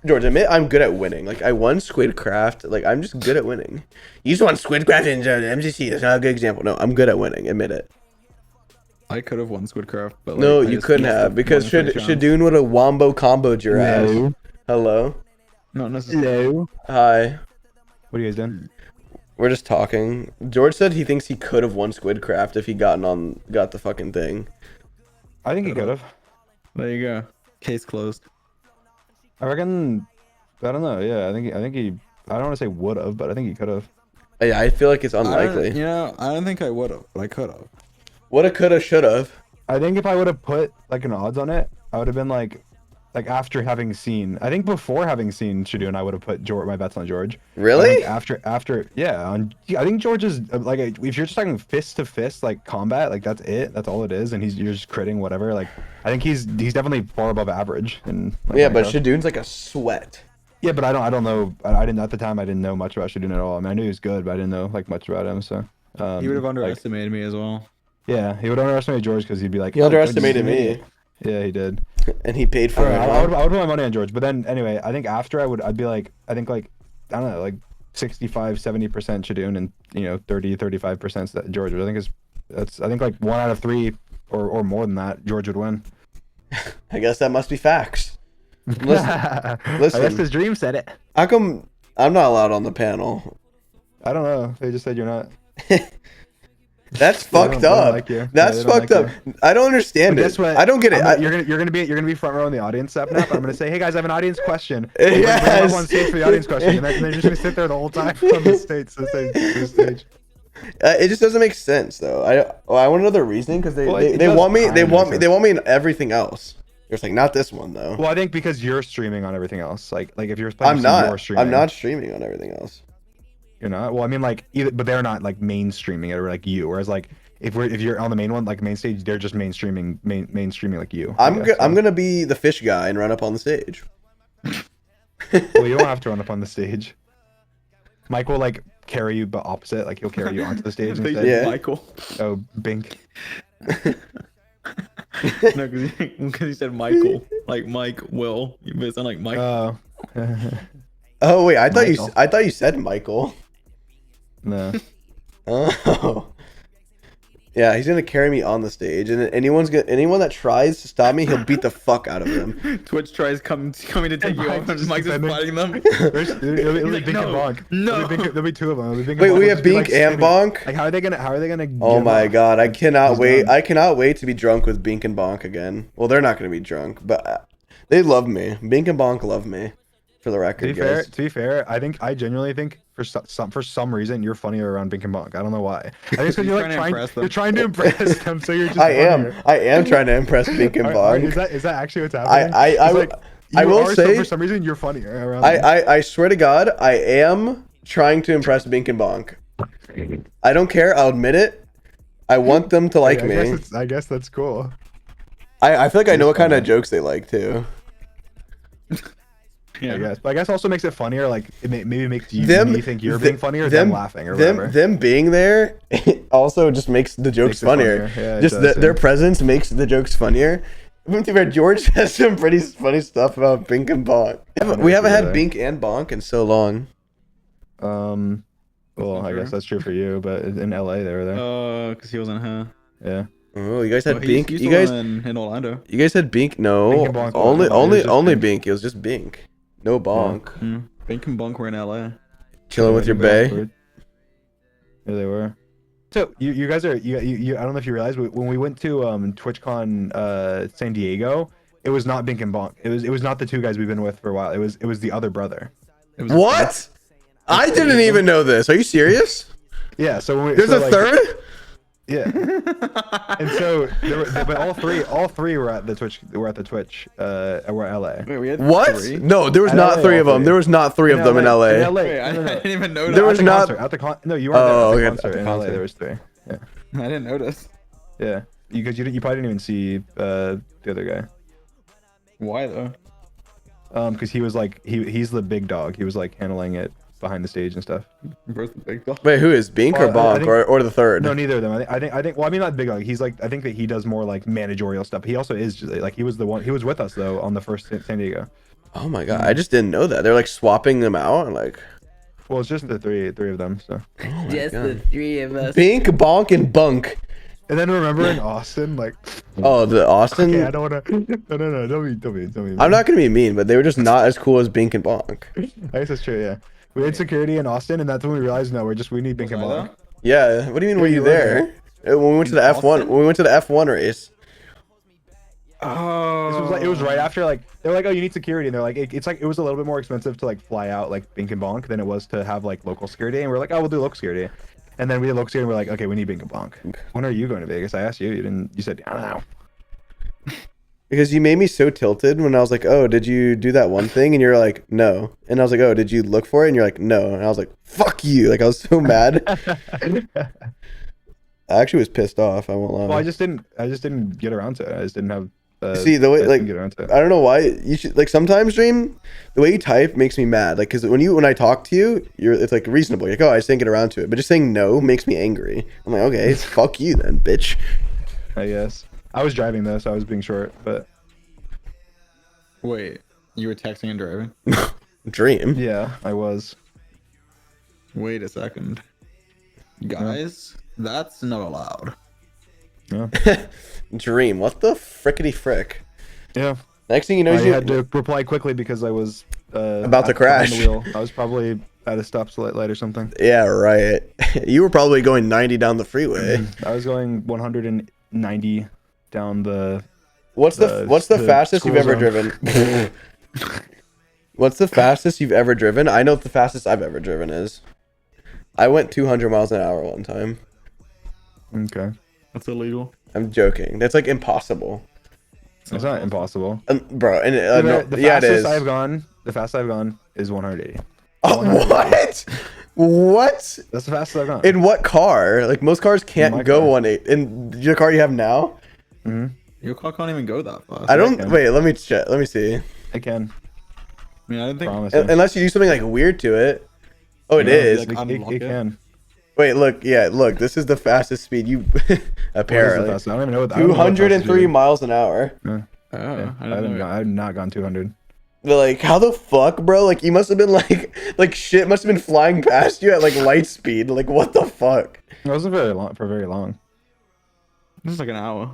George, admit I'm good at winning. Like I won Squidcraft. Like I'm just good at winning. You just won Squidcraft in MCC. That's not a good example. No, I'm good at winning. Admit it. I could have won Squidcraft, but like, No, I you just couldn't missed have the because one in the first round. Shadoon would have wombo comboed your ass. No. Hello. Not necessarily. Hello. Hi. What are you guys doing? We're just talking. George said he thinks he could have won Squidcraft if he got the fucking thing. I think he could have. There you go. Case closed. I reckon. I don't know. Yeah, I think he. I don't want to say would have, but I think he could have. Yeah, I feel like it's unlikely. I don't think I would have, but I could have. Woulda, coulda, shoulda. I think if I would have put like an odds on it, I would have been like after having seen. I think before having seen Shadoon, I would have put my bets on George. Really? After yeah, I think George is like if you're just talking fist to fist like combat, like that's it. That's all it is, and you're just critting whatever. Like I think he's definitely far above average. And like, Yeah, but Shadoon's like a sweat. Yeah, but I don't know. I didn't at the time. I didn't know much about Shadoon at all. I mean, I knew he was good, but I didn't know like much about him. So He would have underestimated me as well. yeah, he would underestimate George because he'd be like, He underestimated me, Yeah, he did. and he paid for it. I would put my money on George, but then anyway, I think after I'd be like, I think like, I don't know, like 65-70% Shadoon and 30-35% George. I think I think like 1 out of 3 or more than that, George would win. I guess that must be facts. Listen, I guess his dream said it. how come I'm not allowed on the panel? I don't know. They just said you're not. That's They fucked don't up. like you. That's Yeah, they don't fucked up. like I don't understand But it. guess what? I don't get it. You're gonna be front row in the audience, Sapnap. I'm gonna say, hey guys, I have an audience question. Yes. Bring them up on stage for the audience question, and they're just gonna sit there the whole time on the stage. It just doesn't make sense though. I want to know the reasoning because Well, they it does want me kinda make sense. they want me in everything else. It's like not this one though. Well, I think because you're streaming on everything else, like if you're playing, I'm not. I'm not streaming on everything else. You're not. Well, I mean, like but they're not like mainstreaming it or like you. Whereas like if you're on the main one, like main stage, they're just mainstreaming like you. I'm gonna be the fish guy and run up on the stage. Well, you don't have to run up on the stage. Mike will like carry you, but opposite. Like he'll carry you onto the stage instead. Yeah. Michael. Oh, Bink. No, because he said Michael, like Mike Will. You sound like Mike. Oh. Oh wait, I Michael. thought you said Michael. No. Oh. Yeah, he's gonna carry me on the stage, and anyone that tries to stop me, he'll beat the fuck out of them. Twitch tries coming to take you Mike's off, and just Mike's just defending. fighting them. It'll be Bink no, and Bonk. no. There'll be 2 of them. It'll be Bink and Wait, Bonk. we They'll have just be, Bink like, and standing- Bonk. Like how are they gonna? Oh get my off? god, I cannot He's wait. done. I cannot wait to be drunk with Bink and Bonk again. Well, they're not gonna be drunk, but they love me. Bink and Bonk love me. For the record, guys. To be fair, I genuinely think for some reason you're funnier around Bink and Bonk. I don't know why. I think it's because you're trying to impress them, so you're just. I funnier. am trying to impress Bink and Bonk. Is that actually what's happening? I will say for some reason you're funnier around. I swear to God, I am trying to impress Bink and Bonk. I don't care. I'll admit it. I want them to like me. I guess that's cool. I feel like I know what kind of jokes they like too. Yeah. I guess, but I guess also makes it funnier. Like it maybe makes you think you're being funnier, or them laughing, or whatever. Them being there also just makes the jokes funnier. Yeah, just their presence makes the jokes funnier. To be fair, George has some pretty funny stuff about Bink and Bonk. We haven't had Bink and Bonk in so long. Well, I guess that's true for you, but in LA they were there. Because he wasn't here. Yeah. Oh, you guys had Bink. He's You guys in Orlando. You guys had Bink? No, Bink and Bonk only Bink. Bink. It was just Bink. No Bonk. Yeah. Bink and Bonk were in LA. Chilling with your bae. Yeah, they were. So you guys are you I don't know if you realize when we went to TwitchCon San Diego, it was not Bink and Bonk. It was not the 2 guys we've been with for a while. It was the other brother. It was What? I didn't even know this. Are you serious? Yeah. So when we, There's so, a third? Yeah. And so but all three were at the Twitch. Were at LA. Wait, we had What? 3? No, there was At not LA, 3 of all them. three. There was not 3 of them in LA. In LA. Wait, I didn't even know that. There was not. No, you weren't Oh, there okay, at the concert. at the In LA, concert. there was 3. Yeah. I didn't notice. Yeah. Because you probably didn't even see the other guy. Why though? Because he was like he's the big dog. He was like handling it behind the stage and stuff. Where's the big dog? Wait, who is Bink or I Bonk think- or the third? No, neither of them. I think. Well, I mean, not big dog. He's like. I think that he does more like managerial stuff. He also is just, like he was with us though on the first San Diego. Oh my god, I just didn't know that. They're like swapping them out. Like, Well, it's just the three of them. So. oh my Just the god. 3 of us. Bink, bonk, and bunk. And then remember in Austin, like. Oh, the Austin. Okay, I don't wanna. No. Don't be. I'm not gonna be mean, but they were just not as cool as Bink and bonk. I guess that's true. Yeah. We had security in Austin, and that's when we realized no, we need Bink and Was I Bonk. Yeah. What do you mean? Were Yeah, you you were there? When we went to the F1. Austin? When we went to the F1 race. Oh. This was like it was right after like they were like, oh, you need security, and they're like, it's like it was a little bit more expensive to like fly out like Bink and Bonk than it was to have like local security, and we're like, oh, we'll do local security, and then we did local security, and we're like, okay, we need Bink and Bonk. When are you going to Vegas? I asked you, you didn't. You said I don't know. Because you made me so tilted when I was like, oh, did you do that one thing? And you're like, no. And I was like, oh, did you look for it? And you're like, no. And I was like, fuck you. Like, I was so mad. I actually was pissed off. I won't lie. Well, I just didn't get around to it. I just didn't have. See, the way, I like, didn't get around to it. I don't know why. You should, like, sometimes, Dream, the way you type makes me mad. Like, because when I talk to you, it's, like, reasonable. You're like, oh, I just didn't get around to it. But just saying no makes me angry. I'm like, okay, fuck you then, bitch. I guess I was driving though, so I was being short, but Wait, you were texting and driving? Dream. yeah, I was. Wait a second. Guys, that's not allowed. Yeah. Dream. What the frickety frick? Yeah. Next thing you know, I you had to reply quickly because I was About to behind crash. the wheel. I was probably at a stop light or something. Yeah, right. You were probably going 90 down the freeway. I was going 190 down the. What's the fastest you've school ever zone. driven? What's the fastest you've ever driven? I know what the fastest I've ever driven is. I went 200 miles an hour one time. Okay. That's illegal. I'm joking. That's like impossible. It's not impossible. Bro, and The yeah, it fastest is. The fastest I've gone is 180. Oh, what? What? That's the fastest I've gone. In what car? Like most cars can't my go car. 180. In your car you have now? Your car can't even go that fast. I don't. can. Wait, let me check. Let me see. I can. I mean, I didn't think. Promise. you. Unless you do something like weird to it. Oh, it Yeah, is. like, unlock It it. can. Wait, look. Yeah, look. This is the fastest speed you What is the apparently. fastest? I don't even know what. I don't know what fastest 203 is. miles an hour. Yeah. Oh, Yeah. I didn't know. I've not gone 200. But like, how the fuck, bro? Like, you must have been like shit must have been flying past you at like light speed. Like, what the fuck? It wasn't very long for very long. This is like an hour.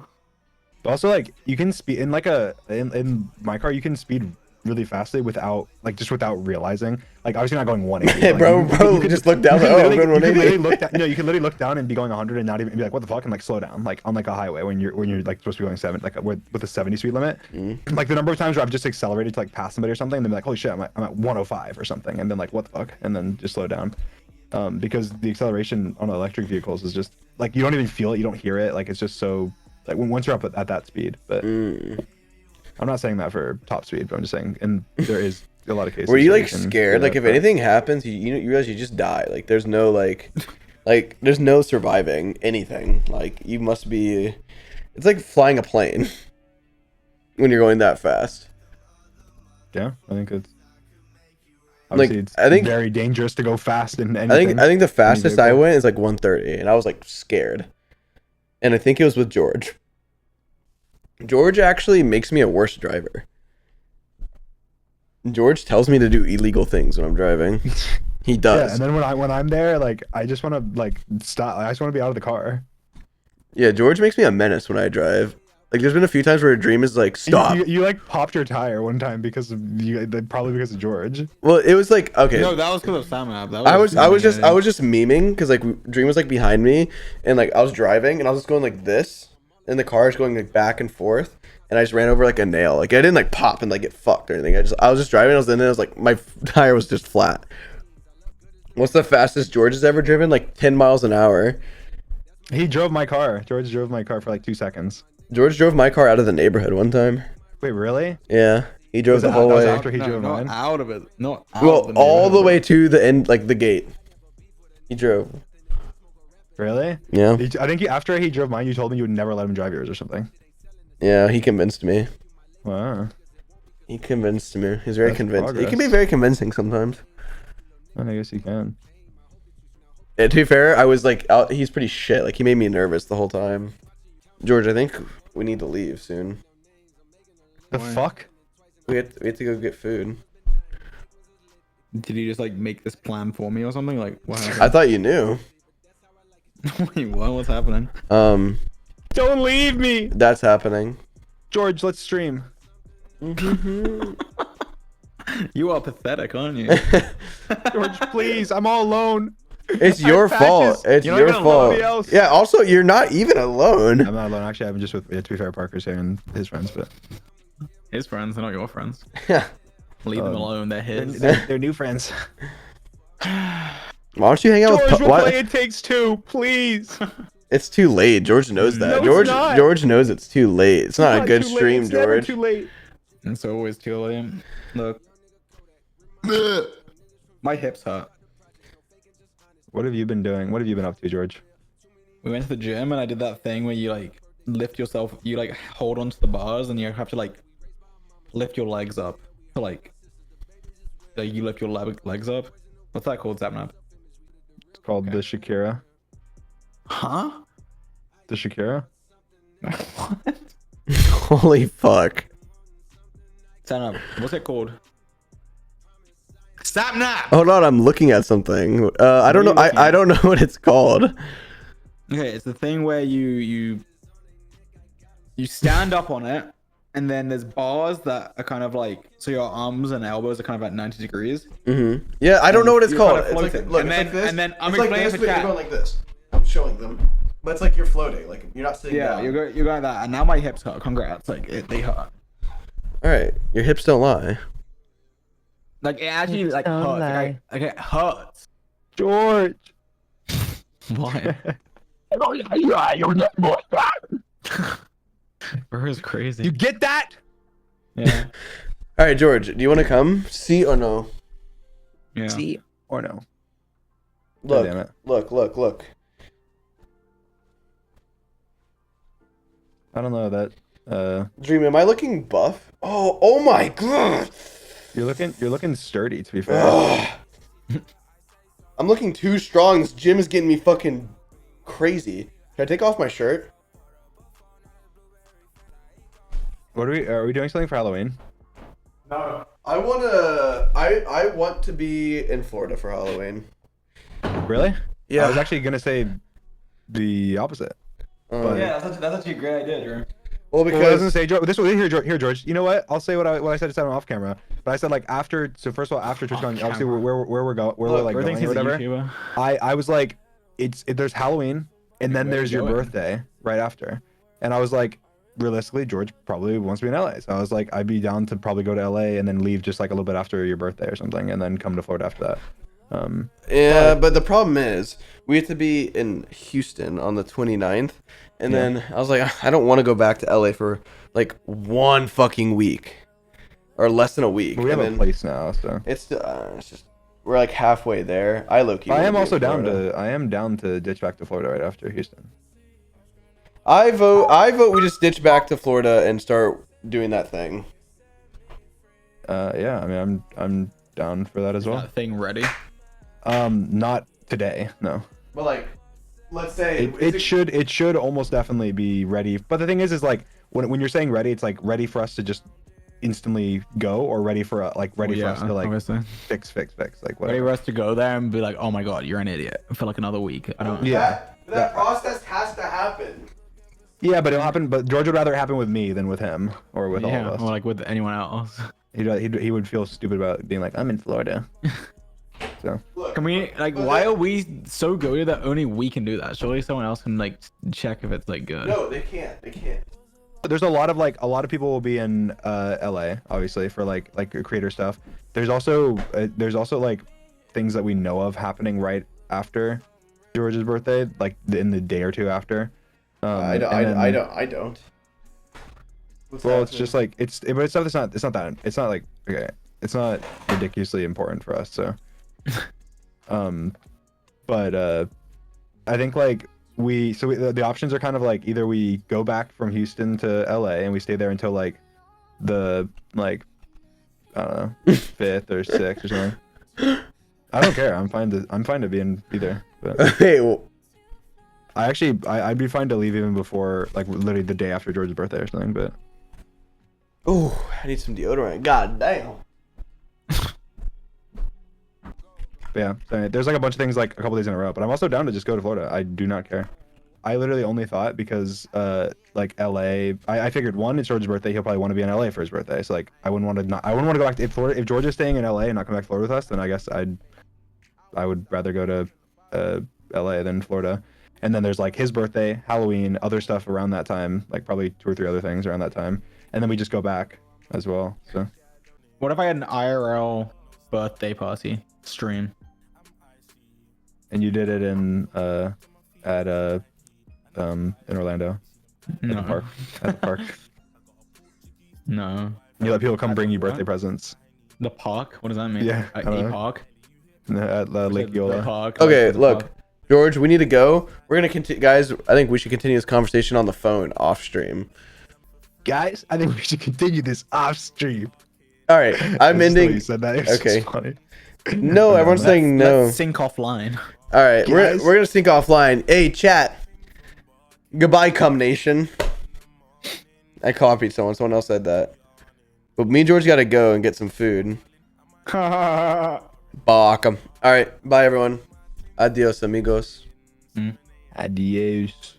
But also, like, you can speed in like in my car, you can speed really fastly without without realizing. Like, obviously not going 180. Hey, like, bro, you could just look down. You Like, can oh, I'm literally, going you can literally 180. look down. You can literally look down and be going 100 and not even be like, what the fuck, and like slow down, like on like a highway when you're like supposed to be going 7, like with a 70 speed limit. Like the number of times where I've just accelerated to like pass somebody or something, and then be like, holy shit, I'm at 105 or something, and then like, what the fuck, and then just slow down. Because the acceleration on electric vehicles is just like you don't even feel it, you don't hear it, like it's just so like once you're up at that speed. But I'm not saying that for top speed, but I'm just saying, and there is a lot of cases. Were you where like can scared? do Like, that, if but- anything happens, you realize you just die. Like, there's no like there's no surviving anything. Like, you must be. It's like flying a plane when you're going that fast. Yeah, I think it's. Like, Obviously, it's I think- very dangerous to go fast in anything. I think the fastest I vehicle. went is like 130, and I was like scared. And I think it was with George. George actually makes me a worse driver. George tells me to do illegal things when I'm driving. He Yeah, does. and then when I'm there, like I just want to like stop. I just want to be out of the car. Yeah, George makes me a menace when I drive. Like, there's been a few times where a Dream is like, stop. You like popped your tire one time because of you, probably because of George. Well, it was like, okay. No, that was because of Sapnap. I was just memeing because like Dream was like behind me, and like I was driving and I was just going like this, and the car is going like back and forth, and I just ran over like a nail. Like, I didn't like pop and like get fucked or anything. I was just driving. I was like my tire was just flat. What's the fastest George has ever driven? Like 10 miles an hour. He drove my car. George drove my car for like 2 seconds. George drove my car out of the neighborhood one time. Wait, really? Yeah, he drove the that- whole that was way. after he drove mine? out of it. No, out Well, of the all the neighborhood. way to the end, like the gate. He drove. Really? Yeah, I think after he drove mine, you told me you would never let him drive yours or something. yeah. He convinced me. Wow. He convinced me. He's very That's convincing. He can be progress. very convincing sometimes. I guess you can. Yeah, to be fair, I was like, out, he's pretty shit. Like, he made me nervous the whole time. George, I think we need to leave soon. The Why? fuck? we have to go get food. Did you just like make this plan for me or something? Like what I happened? thought you knew. Wait, what? What's happening? Um, Don't leave me, that's happening. George. Let's stream. You are pathetic, aren't you? George, please. I'm all alone. It's your fault. It's You're not your gonna love fault. me else. Yeah. Also, you're not even alone. I'm not alone. Actually, I'm just with, to be fair, Parker's here and his friends, but His friends, they're not your friends. Yeah. Leave them alone. They're his. they're new friends. Why don't you hang out George, with? we'll Why? play It Takes Two, please. It's too late. George knows that. No, it's George not. George knows it's too late. It's not a good too late. stream, It's never George. too late. It's always too late. Look. My hips hurt. What have you been doing? What have you been up to, George? We went to the gym and I did that thing where you like lift yourself, you like hold onto the bars and you have to like lift your legs up to like you lift your legs up. What's that called, Sapnap? It's called the Shakira. Huh? The Shakira? What? Holy fuck. Sapnap, what's it called? Sapnap! Hold on, I'm looking at something. I don't know. What are you looking I at? don't know what it's called. Okay, it's the thing where you stand up on it, and then there's bars that are kind of like, so your arms and elbows are kind of at 90 degrees. Mm-hmm. Yeah, I don't know what it's You're called. kind of It's like, floating. look, And it's then- like this. and then I'm it's like explaining this, for but chat. you're going like this. I'm showing them, but it's like you're floating. Like you're not sitting Yeah, down. you're going that, and now my hips hurt. Congrats, like they hurt. All right, your hips don't lie. Like it actually like don't hurts. lie. Like it hurts. George! Why? Bro is crazy. You get that? Yeah. All right, George, do you want to come? See or no? Yeah. See or no? Look, damn it. look. I don't know that. Dream, am I looking buff? Oh my god. You're looking sturdy, to be fair. Ugh. I'm looking too strong. This gym is getting me fucking crazy. Can I take off my shirt? What are we doing something for Halloween? No. I want to be in Florida for Halloween. Really? Yeah. I was actually gonna say the opposite. But Yeah, that's actually a great idea, Drew. Well, Well, I was gonna because say, George, this was here, George. You know what? I'll say what I said to Simon off camera. But I said like after. So first of all, after TwitchCon, obviously where we're going, where we're like Everything going or he's a whatever. YouTuber. I was like, there's Halloween, and then Where are there's you your going? birthday right after, and I was like, realistically, George probably wants to be in LA. So I was like, I'd be down to probably go to LA and then leave just like a little bit after your birthday or something, and then come to Florida after that. yeah, but the problem is we have to be in Houston on the 29th, and then I was like, I don't want to go back to LA for like one fucking week or less than a week. But we have and a then place now, so it's just we're like halfway there. I low-key I wanna am be in also down Florida. to ditch back to Florida right after Houston. I vote we just ditch back to Florida and start doing that thing. Yeah, I mean, I'm down for that as well. That thing ready. Not today, no. But like, let's say It should almost definitely be ready. But the thing is like when you're saying ready, it's like ready for us to just instantly go, or ready for ready for us to like obviously. fix like Ready whatever. for us to go there and be like, oh my god, you're an idiot for like another week. I don't. Yeah. that process has to happen. Yeah, but it'll happen. But George would rather it happen with me than with him or with all Yeah, of us. or like with anyone else. He would feel stupid about being like, I'm in Florida. So Look, Can we like? but Why that- are we so good that only we can do that? Surely someone else can like check if it's like good. No, they can't. They can't. there's a lot of people will be in LA obviously for like creator stuff. There's also like things that we know of happening right after George's birthday, like in the day or two after. I don't. What's Well, it's happening? just like but it's stuff it's not like okay, it's not ridiculously important for us. So, but I think like the options are kind of like either we go back from Houston to LA and we stay there until like the I don't know 5th or 6th or something. I don't care. I'm fine to be there. But Hey, well, I'd be fine to leave even before like literally the day after George's birthday or something. But Oh, I need some deodorant. God damn. But yeah, so there's like a bunch of things like a couple days in a row, but I'm also down to just go to Florida. I do not care. I literally only thought because like LA, I figured one, it's George's birthday, he'll probably want to be in LA for his birthday. So like I wouldn't want to go back to if Florida, if George is staying in LA and not come back to Florida with us, then I guess I would rather go to LA than Florida. And then there's like his birthday, Halloween, other stuff around that time, like probably 2 or 3 other things around that time. And then we just go back as well. So What if I had an IRL birthday party stream? and you did it in Orlando. No. At the park. At the park. No. You let people come bring you What? birthday presents. The park? What does that mean? Yeah, I don't A know. park? At Lake The Eola. park, Okay, like, the look, park. George, we need to go. We're gonna continue, guys. I think we should continue this conversation on the phone off stream. Guys, I think we should continue this off stream. All right, I'm I just thought ending. You said that. It was Okay. just funny. No, I'm everyone's done. saying no. Let's sync offline. All right, Guys. we're gonna sync offline. Hey, chat. Goodbye, cum nation. I copied someone. Someone else said that. But me and George gotta go and get some food. Bok 'em. All right, bye everyone. Adios, amigos. Adios.